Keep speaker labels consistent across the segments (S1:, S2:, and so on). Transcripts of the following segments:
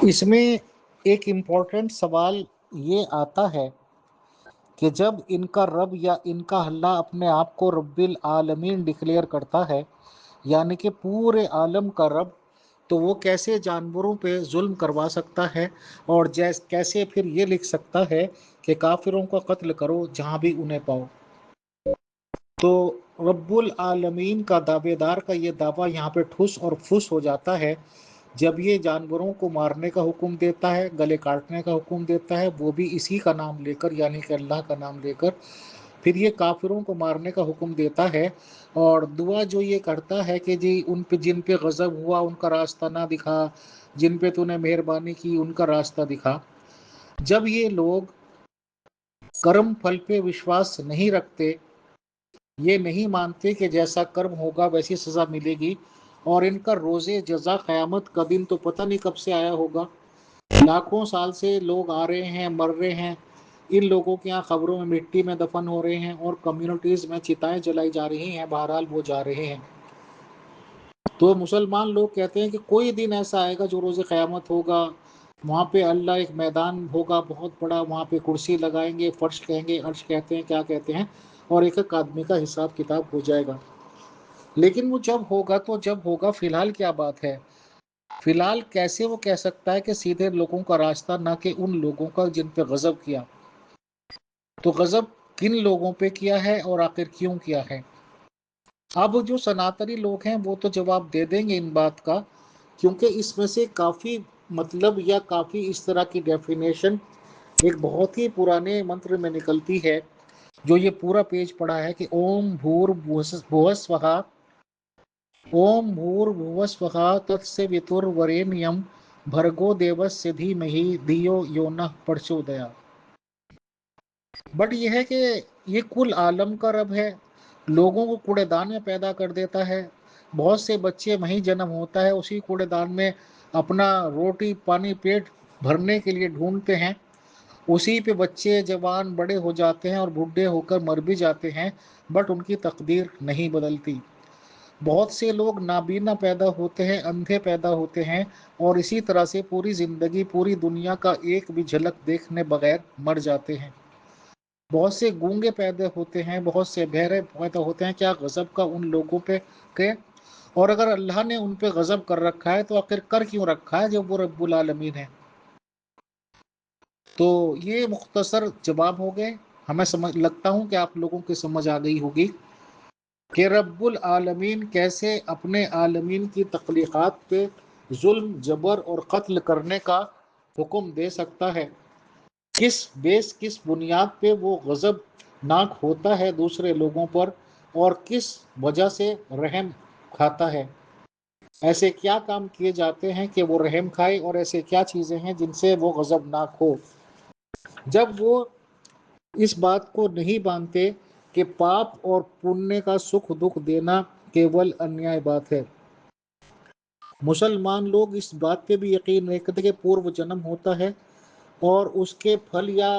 S1: इसमें एक इम्पोर्टेंट सवाल ये आता है कि जब इनका रब या इनका अल्लाह अपने आप को रब्बिल आलमीन डिक्लेयर करता है, यानी कि पूरे आलम का रब, तो वो कैसे जानवरों पे जुल्म करवा सकता है और कैसे फिर ये लिख सकता है कि काफिरों का कत्ल करो जहां भी उन्हें पाओ। तो रब्बुल आलमीन का दावेदार का ये दावा यहाँ पे ठुस और फुस हो जाता है जब ये जानवरों को मारने का हुक्म देता है, गले काटने का हुक्म देता है, वो भी इसी का नाम लेकर, यानी कि अल्लाह का नाम लेकर। फिर ये काफिरों को मारने का हुक्म देता है और दुआ जो ये करता है कि जी उन पे जिन पे गज़ब हुआ उनका रास्ता ना दिखा, जिन पे तूने मेहरबानी की उनका रास्ता दिखा। जब ये लोग कर्म फल पे विश्वास नहीं रखते, ये नहीं मानते कि जैसा कर्म होगा वैसी सज़ा मिलेगी, और इनका रोज़े जज़ा क़यामत का दिन तो पता नहीं कब से आया होगा। लाखों साल से लोग आ रहे हैं, मर रहे हैं, इन लोगों के यहाँ खबरों में मिट्टी में दफन हो रहे हैं और कम्युनिटीज़ में चिताएं जलाई जा रही हैं, बहरहाल वो जा रहे हैं। तो मुसलमान लोग कहते हैं कि कोई दिन ऐसा आएगा जो रोज़े क़यामत होगा, वहाँ पे अल्लाह एक मैदान होगा बहुत बड़ा, वहाँ पे कुर्सी लगाएंगे, फर्श कहेंगे, अर्श कहते हैं, क्या कहते हैं, और एक एक आदमी का हिसाब किताब हो जाएगा। लेकिन वो जब होगा तो जब होगा, फिलहाल क्या बात है? फिलहाल कैसे वो कह सकता है कि सीधे लोगों का रास्ता, ना कि उन लोगों का जिन पे गजब किया? तो गजब किन लोगों पे किया है और आखिर क्यों किया है? अब जो सनातनी लोग हैं वो तो जवाब दे देंगे इन बात का, क्योंकि इसमें से काफ़ी मतलब या काफ़ी इस तरह की डेफिनेशन एक बहुत ही पुराने मंत्र में निकलती है। जो ये पूरा पेज पढ़ा है कि ओम भूर भुवः स्वहा, ओम भूर्भुवः स्वहा तत्सवितुर्वरेण्यं भर्गो देवस्य धीमहि धियो यो नः प्रचोदयात्। बट ये है कि ये कुल आलम का रब है, लोगों को कूड़ेदान में पैदा कर देता है। बहुत से बच्चे वहीं जन्म होता है, उसी कूड़ेदान में अपना रोटी पानी पेट भरने के लिए ढूंढते हैं। उसी पे बच्चे जवान बड़े हो जाते हैं और बूढ़े होकर मर भी जाते हैं, बट उनकी तकदीर नहीं बदलती। बहुत से लोग नाबीना पैदा होते हैं, अंधे पैदा होते हैं, और इसी तरह से पूरी ज़िंदगी पूरी दुनिया का एक भी झलक देखने बगैर मर जाते हैं। बहुत से गूंगे पैदा होते हैं, बहुत से बहरे पैदा होते हैं। क्या गज़ब का उन लोगों पे के, और अगर अल्लाह ने उन पे गज़ब कर रखा है तो आखिर कर क्यों रखा है जब वो रब्बुल आलमीन है? तो ये मुख्तसर जवाब हो गए। हमें समझ लगता हूँ कि आप लोगों की समझ आ गई होगी कि रब्बुल आलमीन कैसे अपने आलमीन की तख्लीक़ात पे जुल्म जबर और कत्ल करने का हुक्म दे सकता है। किस बुनियाद पे वो गज़ब नाक होता है दूसरे लोगों पर, और किस वजह से रहम खाता है। ऐसे क्या काम किए जाते हैं कि वो रहम खाए, और ऐसे क्या चीज़ें हैं जिनसे वो गज़बनाक हो। जब वो इस बात को नहीं मानते कि पाप और पुण्य का सुख दुख देना केवल अन्याय बात है। मुसलमान लोग इस बात पे भी यकीन नहीं करते कि पूर्व जन्म होता है और उसके फल या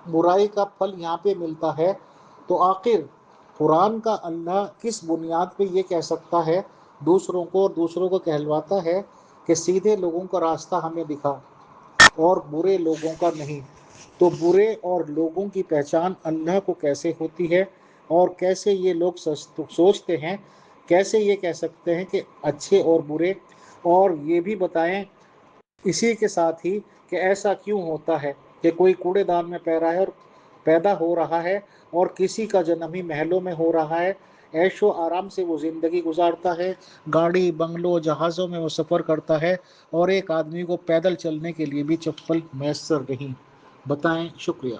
S1: बुराई का फल यहाँ पे मिलता है। तो आखिर कुरान का अल्लाह किस बुनियाद पे ये कह सकता है दूसरों को, और दूसरों को कहलवाता है कि सीधे लोगों का रास्ता हमें दिखा और बुरे लोगों का नहीं? तो बुरे और लोगों की पहचान अल्लाह को कैसे होती है, और कैसे ये लोग सोचते हैं, कैसे ये कह सकते हैं कि अच्छे और बुरे? और ये भी बताएं इसी के साथ ही कि ऐसा क्यों होता है कि कोई कूड़ेदान में पैदा हो रहा है और किसी का जन्म ही महलों में हो रहा है। ऐशो आराम से वो ज़िंदगी गुजारता है, गाड़ी बंगलों जहाज़ों में वो सफ़र करता है, और एक आदमी को पैदल चलने के लिए भी चप्पल मैसर नहीं। बताएं। शुक्रिया।